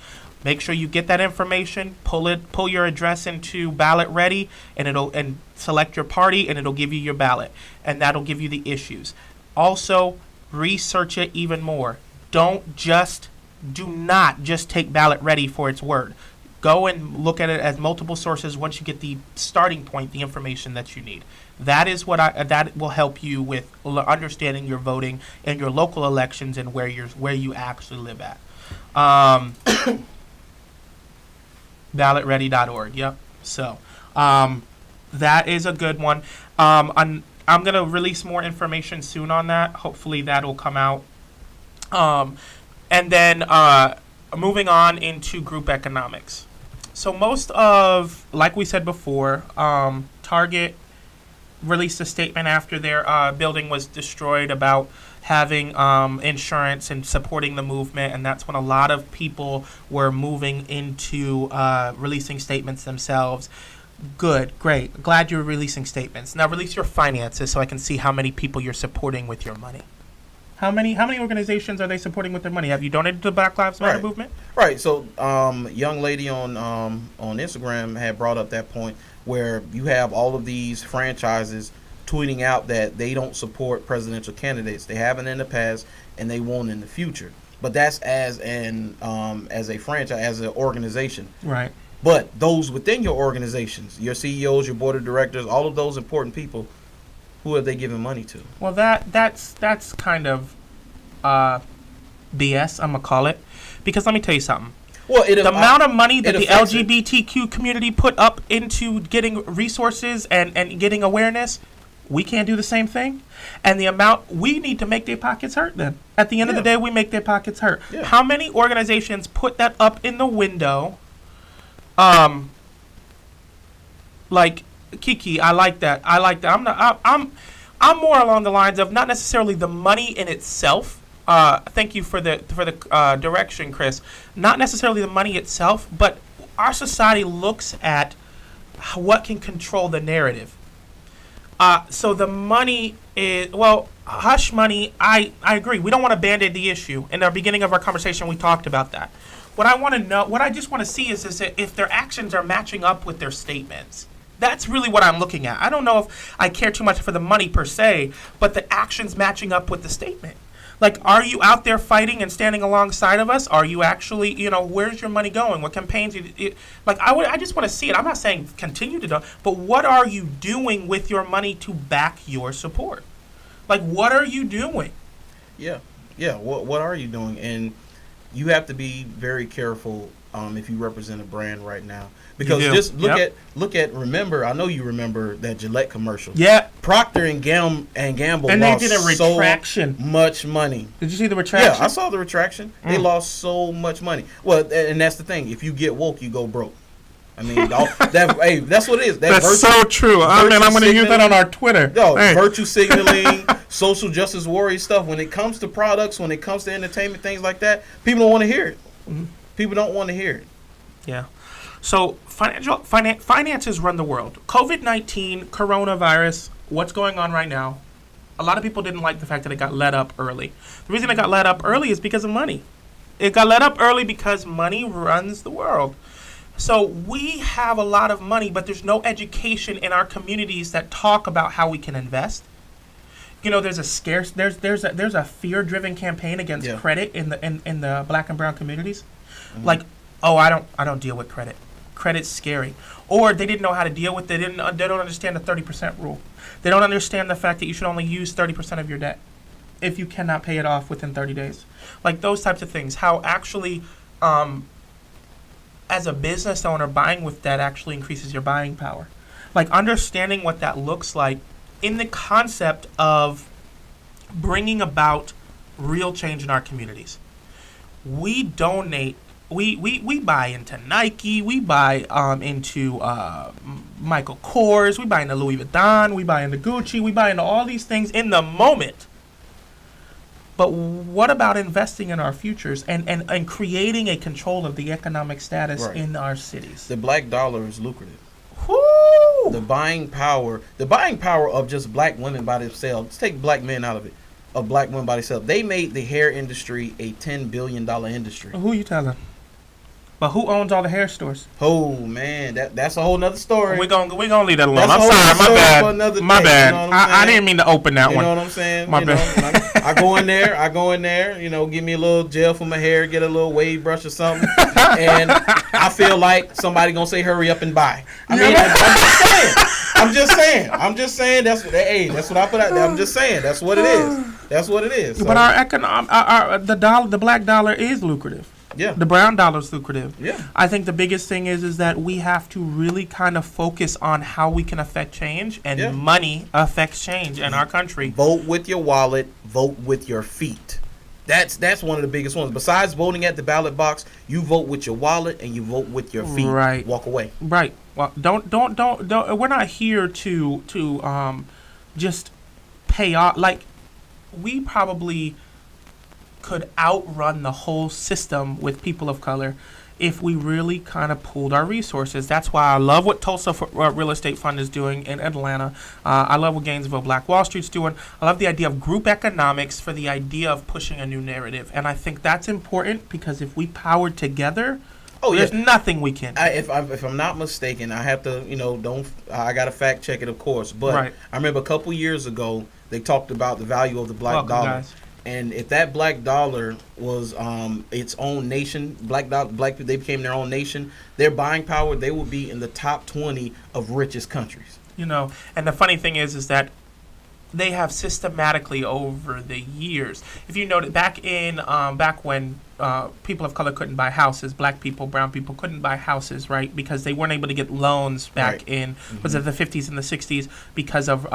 Make sure you get that information, pull your address into Ballot Ready, and select your party, and it'll give you your ballot, and that'll give you the issues. Also, research it even more. Do not just take Ballot Ready for its word. Go and look at it as multiple sources once you get the starting point, the information that you need. That is that will help you with understanding your voting and your local elections and where you actually live at. Ballotready.org. Yep. So that is a good one. I'm going to release more information soon on that. Hopefully that will come out. And then moving on into group economics. So like we said before, Target released a statement after their building was destroyed about having insurance and supporting the movement, and that's when a lot of people were moving into releasing statements themselves. Good, great. Glad you're releasing statements. Now release your finances so I can see how many people you're supporting with your money. How many organizations are they supporting with their money? Have you donated to the Black Lives Matter movement? Right. So, young lady on Instagram had brought up that point where you have all of these franchises tweeting out that they don't support presidential candidates. They haven't in the past, and they won't in the future. But that's as a franchise, as an organization. Right. But those within your organizations, your CEOs, your board of directors, all of those important people, who are they giving money to? Well, that's kind of BS, I'm going to call it. Because let me tell you something. Well, the amount of money that the LGBTQ community put up into getting resources and getting awareness, we can't do the same thing. And the amount, we need to make their pockets hurt then. At the end of the day, we make their pockets hurt. Yeah. How many organizations put that up in the window? Like Kiki, I like that. I'm more along the lines of not necessarily the money in itself. Thank you for the direction, Chris. Not necessarily the money itself, but our society looks at what can control the narrative. So the money is, hush money, I agree. We don't want to band-aid the issue. In the beginning of our conversation, we talked about that. What I just want to see is if their actions are matching up with their statements. That's really what I'm looking at. I don't know if I care too much for the money per se, but the actions matching up with the statement. Like, are you out there fighting and standing alongside of us? Are you actually, where's your money going? What campaigns? I just want to see it. I'm not saying continue to do, but what are you doing with your money to back your support? Like, what are you doing? Yeah. What are you doing? And you have to be very careful if you represent a brand right now. Because just look at remember, I know you remember that Gillette commercial. Yeah. Procter and Gamble and lost they did a retraction. So much money. Did you see the retraction? Yeah, I saw the retraction. They lost so much money. Well, and that's the thing. If you get woke, you go broke. I mean, that's what it is. That's so true. I'm going to use that on our Twitter. Virtue signaling, social justice warrior stuff. When it comes to products, when it comes to entertainment, things like that, people don't want to hear it. Mm-hmm. People don't want to hear it. Yeah. So finances run the world. COVID-19, coronavirus, what's going on right now? A lot of people didn't like the fact that it got let up early. The reason it got let up early is because of money. It got let up early because money runs the world. So we have a lot of money, but there's no education in our communities that talk about how we can invest. There's a fear-driven campaign against credit in the Black and brown communities. Mm-hmm. Like, I don't deal with credit. Credit's scary. Or they didn't know how to deal with it. They don't understand the 30% rule. They don't understand the fact that you should only use 30% of your debt if you cannot pay it off within 30 days. Like those types of things. How actually, as a business owner, buying with debt actually increases your buying power. Like understanding what that looks like in the concept of bringing about real change in our communities. We donate. We buy into Nike. We buy into Michael Kors. We buy into Louis Vuitton. We buy into Gucci. We buy into all these things in the moment. But what about investing in our futures and creating a control of the economic status Right. in our cities? The black dollar is lucrative. Whoo! The buying power of just black women by themselves. Let's take black men out of it. Of black women by themselves. They made the hair industry a $10 billion industry. Who you telling? But who owns all the hair stores? Oh man, that's a whole nother story. We gonna leave that alone. That's I'm a whole sorry, my story bad. for another My day, bad. you know what I'm I saying? didn't mean to open that You one. know what I'm saying? My You know, bad. I go in there, give me a little gel for my hair, get a little wave brush or something, and I feel like somebody gonna say hurry up and buy. I mean, I'm just saying. That's what I put out there. I'm just saying that's what it is. That's what it is. So, But the black dollar is lucrative. yeah, The brown dollar is lucrative. yeah, I think the biggest thing is that we have to really kind of focus on how we can affect change, and Yeah. money affects change in our country. vote with your wallet, vote with your feet. That's one of the biggest ones. Besides voting at the ballot box, you vote with your wallet and you vote with your feet. Right. Walk away. Right. Well, don't. We're not here to just pay off. Like, we probably could outrun the whole system with people of color if we really kind of pooled our resources. That's why I love what Tulsa Real Estate Fund is doing in Atlanta. I love what Gainesville Black Wall Street's doing. I love the idea of group economics for the idea of pushing a new narrative. And I think that's important because if we power together, Oh, there's yeah. nothing we can do. If I'm not mistaken, I have to, I got to fact check it, of course. But Right. I remember a couple years ago, they talked about the value of the black Welcome, dollar. guys. And if that black dollar was its own nation, black people, they became their own nation, their buying power, they would be in the top 20 of richest countries. And the funny thing is that they have systematically over the years. If you noted back when people of color couldn't buy houses, black people, brown people couldn't buy houses, right? Because they weren't able to get loans back Right. in was it the 50s and the 60s because of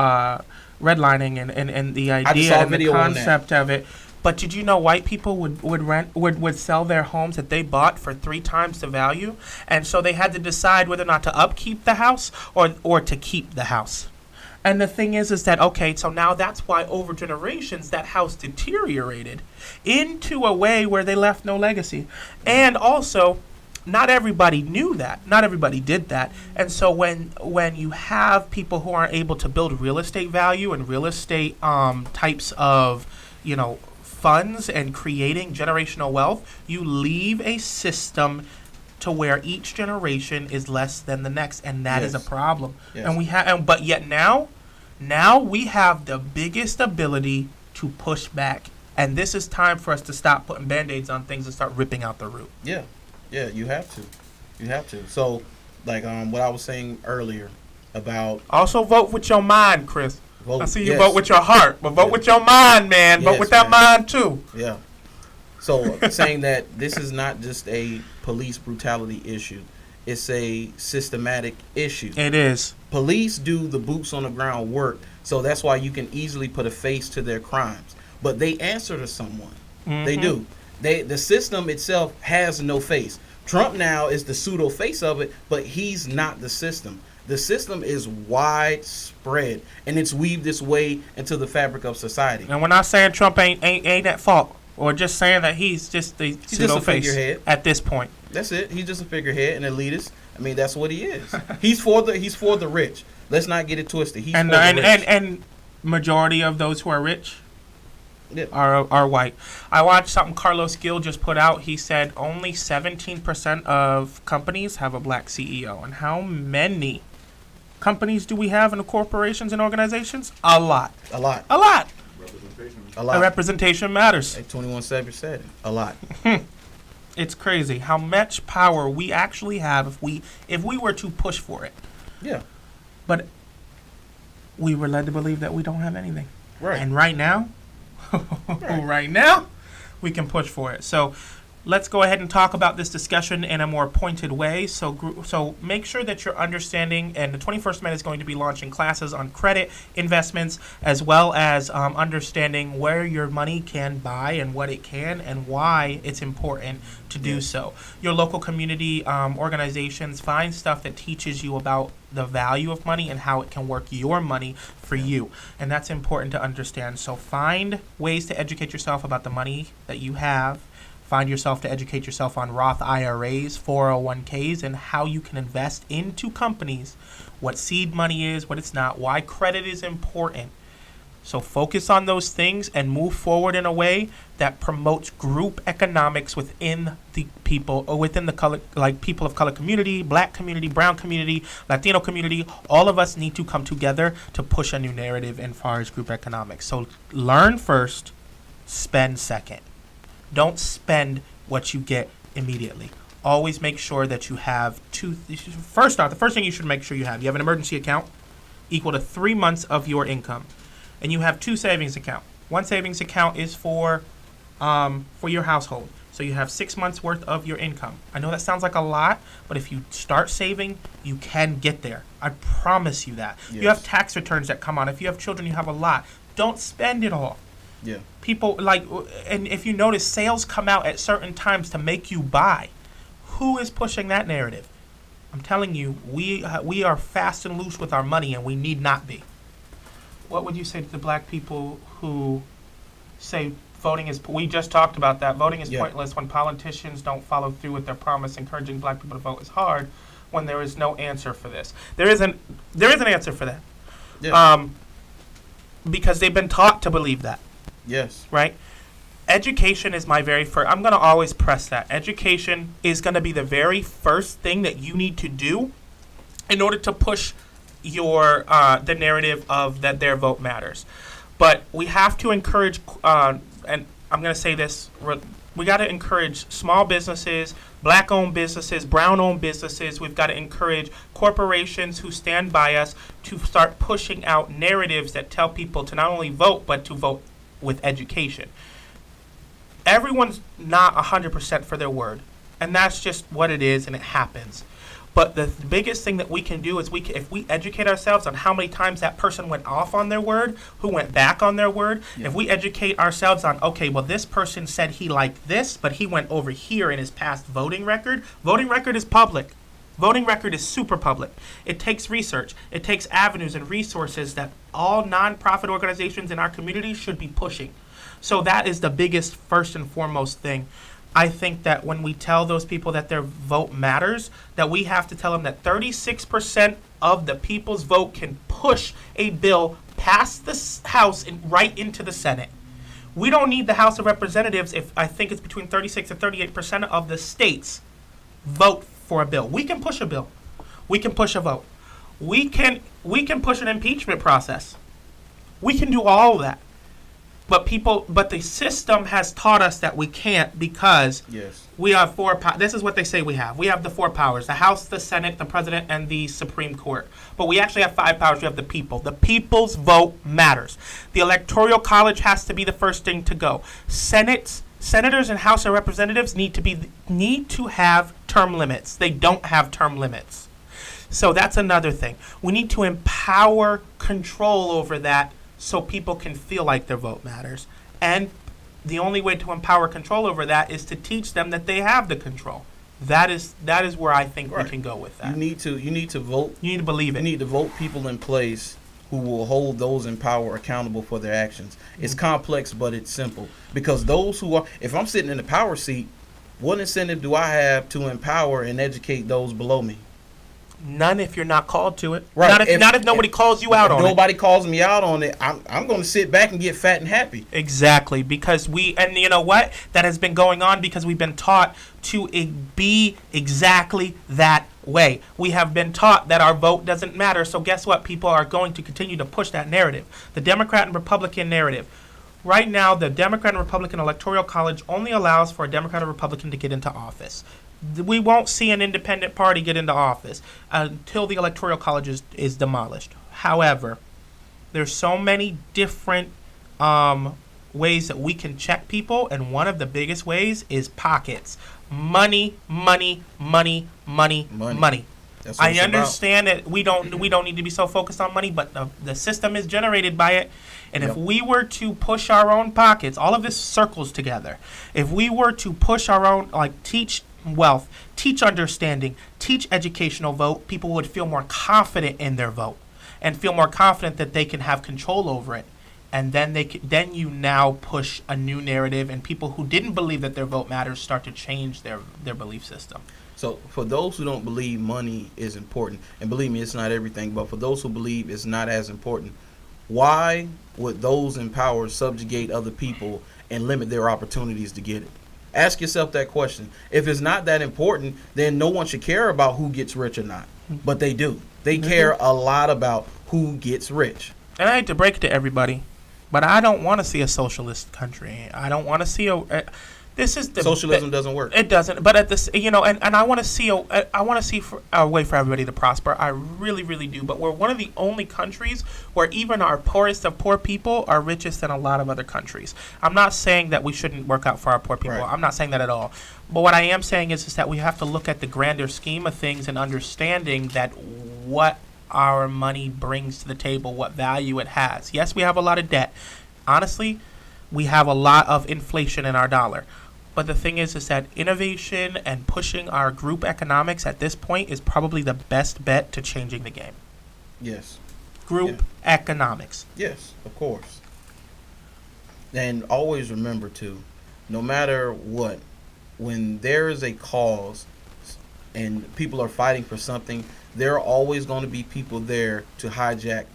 redlining and the just idea saw a and the video on that. concept of it. But did you know white people would sell their homes that they bought for 3 times the value, and so they had to decide whether or not to upkeep the house or to keep the house. And the thing is that, okay, so now that's why over generations that house deteriorated into a way where they left no legacy. And also, not everybody knew that. Not everybody did that. And so when you have people who aren't able to build real estate value and real estate types of, funds and creating generational wealth, you leave a system to where each generation is less than the next, and that is a Yes. problem. Yes. And we have, but yet now we have the biggest ability to push back, and this is time for us to stop putting band-aids on things and start ripping out the root. Yeah, you have to. So, like what I was saying earlier about Also, vote with your mind, Chris. vote. I see you yes. vote with your heart, but vote Yeah. with your mind, man. Vote Yes, with that man. mind too. Yeah. So saying that this is not just a police brutality issue, it's a systematic issue. It is. Police do the boots on the ground work, so that's why you can easily put a face to their crimes. But they answer to someone. They do. The system itself has no face. Trump now is the pseudo face of it, but he's not the system. The system is widespread, and it's weaved its way into the fabric of society. And we're not saying Trump ain't at fault, or just saying that he's just the just a pseudo face figurehead. at this point. That's it. He's just a figurehead, an elitist. I mean, that's what he is. He's for the rich. Let's not get it twisted. He's And for the rich. and majority of those who are rich Yeah. are white. I watched something Carlos Gil just put out. He said only 17% of companies have a black CEO. And how many companies do we have in the corporations and organizations? A lot. A lot. A lot. A lot. Representation matters. Like 21 Savage said, a lot. It's crazy how much power we actually have if we were to push for it. Yeah. But we were led to believe that we don't have anything. Right. And right now, Right. right now, we can push for it. So let's go ahead and talk about this discussion in a more pointed way. So make sure that you're understanding, and the 21st Amendment is going to be launching classes on credit, investments, as well as understanding where your money can buy and what it can and why it's important to do so. Your local community organizations, find stuff that teaches you about the value of money and how it can work your money for you. And that's important to understand. So find ways to educate yourself about the money that you have. Find yourself to educate yourself on Roth IRAs, 401ks, and how you can invest into companies, what seed money is, what it's not, why credit is important. So focus on those things and move forward in a way that promotes group economics within the people, or within the color, like people of color community, black community, brown community, Latino community. All of us need to come together to push a new narrative as far as group economics. So learn first, spend second. Don't spend what you get immediately. Always make sure that you have first off, the first thing you should make sure you have an emergency account equal to 3 months of your income. And you have 2 savings accounts. One savings account is for your household. So you have 6 months worth of your income. I know that sounds like a lot, but if you start saving, you can get there. I promise you that. Yes. You have tax returns that come on. If you have children, you have a lot. Don't spend it all. Yeah. People and if you notice, sales come out at certain times to make you buy. Who is pushing that narrative? I'm telling you, we are fast and loose with our money, and we need not be. What would you say to the black people who say voting is? We just talked about that. Voting is pointless when politicians don't follow through with their promise. Encouraging black people to vote is hard when there is no answer for this. There is an answer for that. Yeah. Because they've been taught to believe that. Yes. Right? Education is my very first. I'm going to always press that. Education is going to be the very first thing that you need to do in order to push your the narrative of that their vote matters. But we have to encourage, and I'm going to say this, we got to encourage small businesses, black-owned businesses, brown-owned businesses. We've got to encourage corporations who stand by us to start pushing out narratives that tell people to not only vote, but to vote with education. Everyone's not 100% for their word, and that's just what it is, and it happens. But the biggest thing that we can do is if we educate ourselves on how many times that person went off on their word, who went back on their word, if we educate ourselves on, okay, well, this person said he liked this, but he went over here in his past voting record. Voting record is public. Voting record is super public. It takes research. It takes avenues and resources that all nonprofit organizations in our community should be pushing. So that is the biggest, first and foremost thing. I think that when we tell those people that their vote matters, that we have to tell them that 36% of the people's vote can push a bill past the House and right into the Senate. We don't need the House of Representatives if I think it's between 36 and 38% of the states vote for a bill. We can push a bill. We can push a vote. We can push an impeachment process. We can do all of that. But the system has taught us that we can't because we have this is what they say we have. We have the 4 powers: the House, the Senate, the President, and the Supreme Court. But we actually have 5 powers. We have the people. The people's vote matters. The Electoral College has to be the first thing to go. Senators and House of Representatives need to have term limits. They don't have term limits. So that's another thing. We need to empower control over that, so people can feel like their vote matters. And the only way to empower control over that is to teach them that they have the control. That is where I think we can go with that. You need to vote. You need to believe it. You need to vote people in place who will hold those in power accountable for their actions. It's complex, but it's simple. Because those who are, if I'm sitting in the power seat, what incentive do I have to empower and educate those below me? None if you're not called to it. Right. Not if nobody calls you out on it. Nobody calls me out on it. I'm going to sit back and get fat and happy. Exactly, because and you know what? That has been going on because we've been taught to be exactly that way. We have been taught that our vote doesn't matter. So guess what? People are going to continue to push that narrative. The Democrat and Republican narrative. Right now, the Democrat and Republican Electoral College only allows for a Democrat or Republican to get into office. We won't see an independent party get into office until the Electoral College is demolished. However, there's so many different ways that we can check people, and one of the biggest ways is pockets. Money, money, money, money, money. That's what I it's about. understand that we don't need to be so focused on money, but the system is generated by it. And if Yep. we were to push our own pockets, all of this circles together. If we were to push our own, like teach wealth, teach understanding, teach educational vote, people would feel more confident in their vote and feel more confident that they can have control over it. And then then you now push a new narrative, and people who didn't believe that their vote matters start to change their belief system. So for those who don't believe money is important, and believe me, it's not everything, but for those who believe it's not as important, why would those in power subjugate other people and limit their opportunities to get it? Ask yourself that question. If it's not that important, then no one should care about who gets rich or not. But they do. They care a lot about who gets rich. And I hate to break it to everybody, but I don't want to see a socialist country. I don't want to see this is the Socialism doesn't work. It doesn't. But at this, and I want to see a way for everybody to prosper. I really, really do. But we're one of the only countries where even our poorest of poor people are richest than a lot of other countries. I'm not saying that we shouldn't work out for our poor people. Right. I'm not saying that at all. But what I am saying is that we have to look at the grander scheme of things and understanding that what our money brings to the table, what value it has. Yes, we have a lot of debt. Honestly, we have a lot of inflation in our dollar. But the thing is that innovation and pushing our group economics at this point is probably the best bet to changing the game. Yes. Group economics. Yes, of course. And always remember, too, no matter what, when there is a cause and people are fighting for something, there are always going to be people there to hijack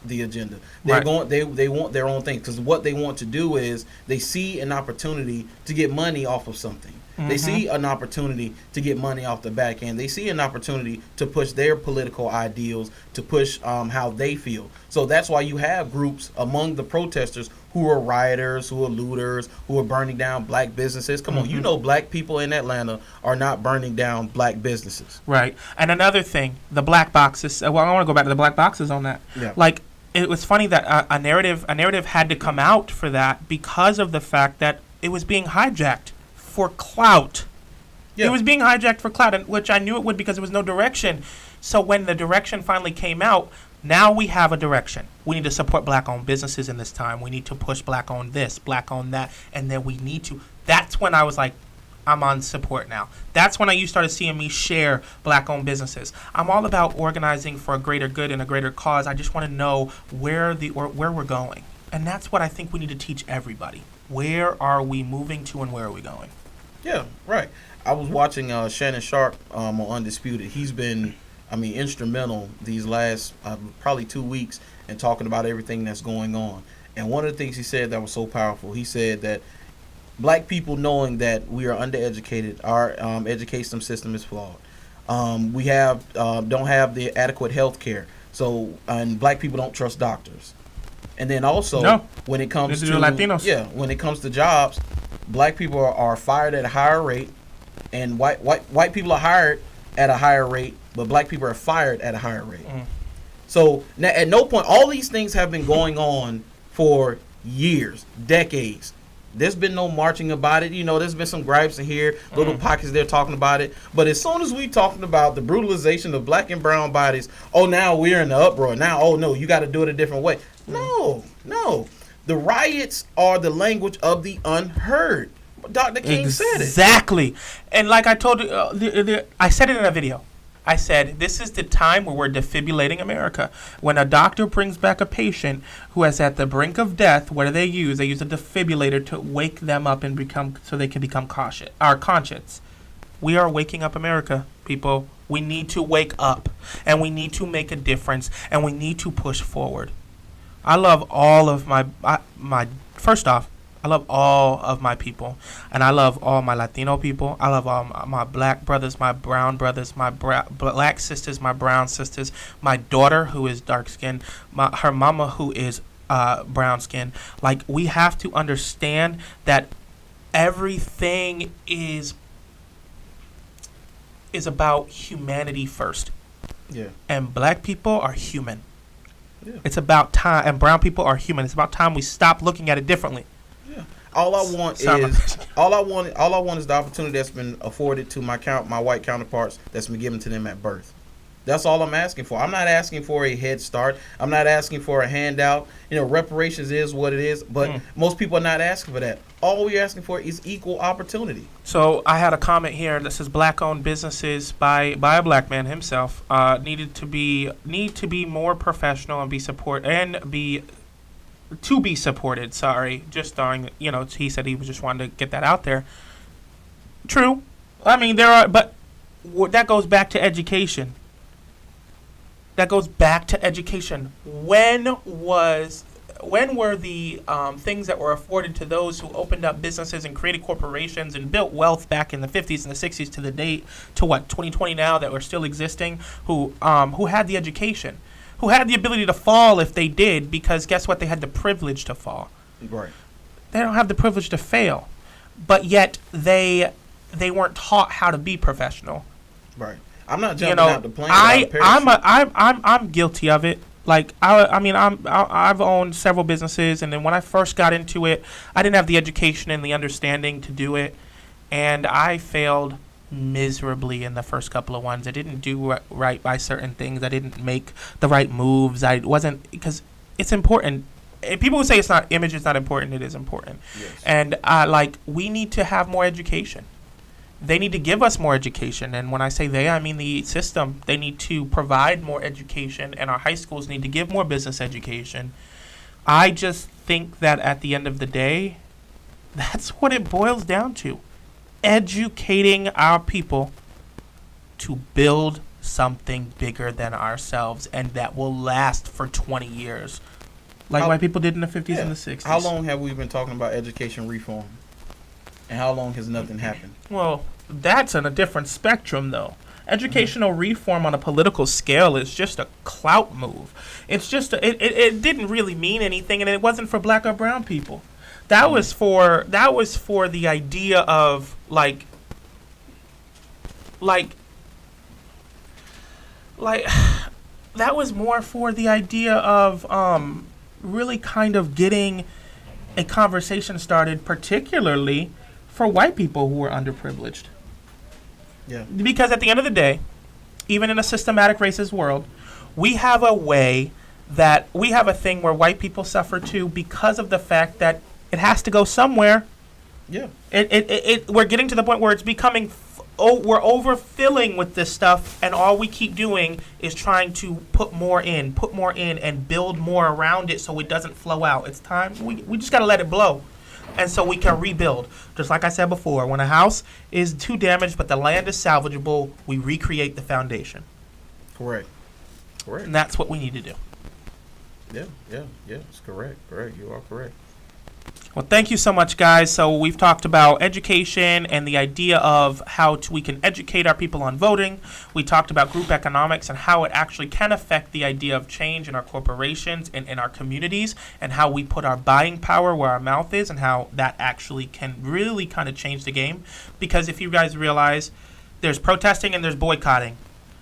the agenda. They're Right. they want their own thing, because what they want to do is they see an opportunity to get money off of something. They see an opportunity to get money off the back end. They see an opportunity to push their political ideals, to push how they feel. So that's why you have groups among the protesters who are rioters, who are looters, who are burning down black businesses. Come on, you know black people in Atlanta are not burning down black businesses. Right. And another thing, the black boxes. Well, I want to go back to the black boxes on that. Yeah. Like, it was funny that a narrative had to come out for that because of the fact that it was being hijacked for clout. Yeah. It was being hijacked for clout, which I knew it would because there was no direction. So when the direction finally came out, now we have a direction. We need to support black-owned businesses in this time. We need to push black-owned this, black-owned that, and then we need to. That's when I was like, I'm on support now. That's when you started seeing me share black-owned businesses. I'm all about organizing for a greater good and a greater cause. I just want to know where we're going, and that's what I think we need to teach everybody. Where are we moving to, and where are we going? Yeah, right. I was watching Shannon Sharp on Undisputed. He's been, instrumental these last probably 2 weeks in talking about everything that's going on. And one of the things he said that was so powerful, he said that black people knowing that we are undereducated, our education system is flawed. We don't have the adequate health care. So, and black people don't trust doctors. And then also, when it comes to Latinos. when it comes to jobs, black people are fired at a higher rate, and white people are hired at a higher rate, but black people are fired at a higher rate. So now, at no point, all these things have been going on for years, decades. There's been no marching about it. There's been some gripes in here, little pockets there talking about it. But as soon as we talking about the brutalization of black and brown bodies, now we're in the uproar. Now, no, you got to do it a different way. No. The riots are the language of the unheard. Dr. King said it. Exactly. And like I told you, I said it in a video. I said, this is the time where we're defibrillating America. When a doctor brings back a patient who is at the brink of death, what do they use? They use a defibrillator to wake them up and so they can become conscious. We are waking up America, people. We need to wake up, and we need to make a difference, and we need to push forward. I love all of first off, I love all of my people, and I love all my Latino people. I love all my black brothers, my brown brothers, my black sisters, my brown sisters, my daughter who is dark skinned, her mama who is brown skinned. Like, we have to understand that everything is about humanity first. Yeah. And black people are human. Yeah. It's about time, and brown people are human. It's about time we stop looking at it differently. All I want is the opportunity that's been afforded to my white counterparts that's been given to them at birth. That's all I'm asking for. I'm not asking for a head start. I'm not asking for a handout. Reparations is what it is, but most people are not asking for that. All we're asking for is equal opportunity. So I had a comment here that says black-owned businesses by a black man himself need to be more professional and be supported. Sorry, just throwing. He said he was just wanting to get that out there. True. I mean, but that goes back to education. When were the things that were afforded to those who opened up businesses and created corporations and built wealth back in the 50s and the 60s to the date to 2020 now that were still existing, who had the education, who had the ability to fall if they did, because guess what? They had the privilege to fall. Right. They don't have the privilege to fail, but yet they weren't taught how to be professional. Right. I'm not jumping out the plane. I'm guilty of it. Like I've owned several businesses, and then when I first got into it, I didn't have the education and the understanding to do it, and I failed miserably in the first couple of ones. I didn't do right by certain things. I didn't make the right moves. I wasn't, because it's important. People who say image is not important. It is important. Yes. And we need to have more education. They need to give us more education. And when I say they, I mean the system. They need to provide more education, and our high schools need to give more business education. I just think that at the end of the day, that's what it boils down to. Educating our people to build something bigger than ourselves, and that will last for 20 years. Like white people did in the 50s and the 60s. How long have we been talking about education reform? And how long has nothing happened? Well, that's on a different spectrum, though. Educational reform on a political scale is just a clout move. It's just it didn't really mean anything, and it wasn't for black or brown people. That was for the idea of like that was more for the idea of really kind of getting a conversation started, particularly for white people who were underprivileged. Yeah. Because at the end of the day, even in a systematic racist world, we have a thing where white people suffer too, because of the fact that it has to go somewhere. Yeah. We're getting to the point where it's becoming we're overfilling with this stuff, and all we keep doing is trying to put more in, and build more around it so it doesn't flow out. It's time. We just got to let it blow. And so we can rebuild. Just like I said before, when a house is too damaged but the land is salvageable, we recreate the foundation. Correct. And that's what we need to do. Yeah, it's correct. You are correct. Well, thank you so much, guys. So we've talked about education and the idea of how we can educate our people on voting. We talked about group economics and how it actually can affect the idea of change in our corporations and in our communities, and how we put our buying power where our mouth is, and how that actually can really kind of change the game. Because if you guys realize, there's protesting and there's boycotting.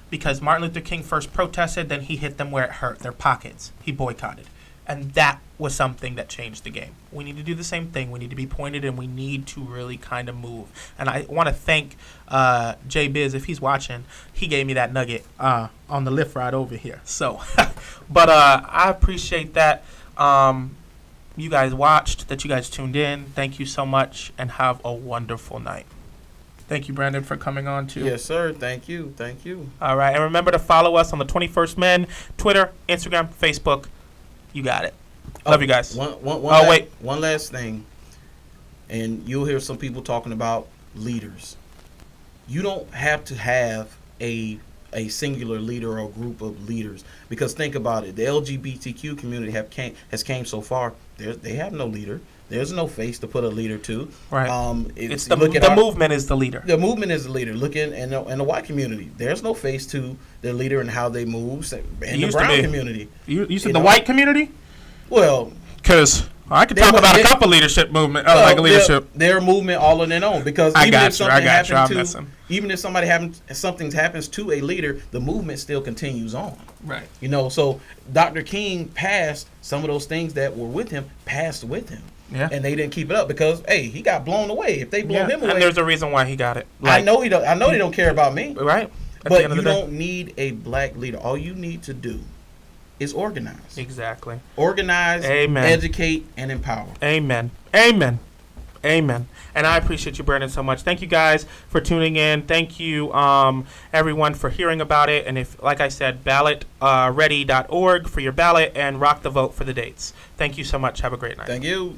Because Martin Luther King first protested, then he hit them where it hurt, their pockets. He boycotted. And that was something that changed the game. We need to do the same thing. We need to be pointed, and we need to really kind of move. And I want to thank Jay Biz, if he's watching. He gave me that nugget on the lift ride over here. So, but I appreciate that you guys watched, that you guys tuned in. Thank you so much, and have a wonderful night. Thank you, Brandon, for coming on, too. Yes, sir. Thank you. All right. And remember to follow us on the 21st Men, Twitter, Instagram, Facebook. You got it. Love you guys. One last thing. And you'll hear some people talking about leaders. You don't have to have a singular leader or group of leaders, because think about it. The LGBTQ community has came so far. They have no leader. There's no face to put a leader to. Right. It's the movement is the leader. The movement is the leader. Look in the white community. There's no face to their leader and how they move. In the brown community. You said the white community? Well, because I could talk about a couple leadership movement, leadership. Their movement all on their own. Because even if something happens to a leader, the movement still continues on. Right. So Dr. King passed some of those things that were with him, passed with him. Yeah. and they didn't keep it up because hey, he got blown away. If they blow him And away, there's a reason why he got it. I know he don't. I know they don't care about me. Right. At the But end of you the day. don't need a black leader. All you need to do is organize. Exactly. Organize, Amen. educate, and empower. Amen. Amen. Amen. And I appreciate you, Brandon, so much. Thank you guys for tuning in. Thank you, everyone, for hearing about it. And if, like I said, ballotready.org for your ballot and rock the vote for the dates. Thank you so much. Have a great night. Thank you.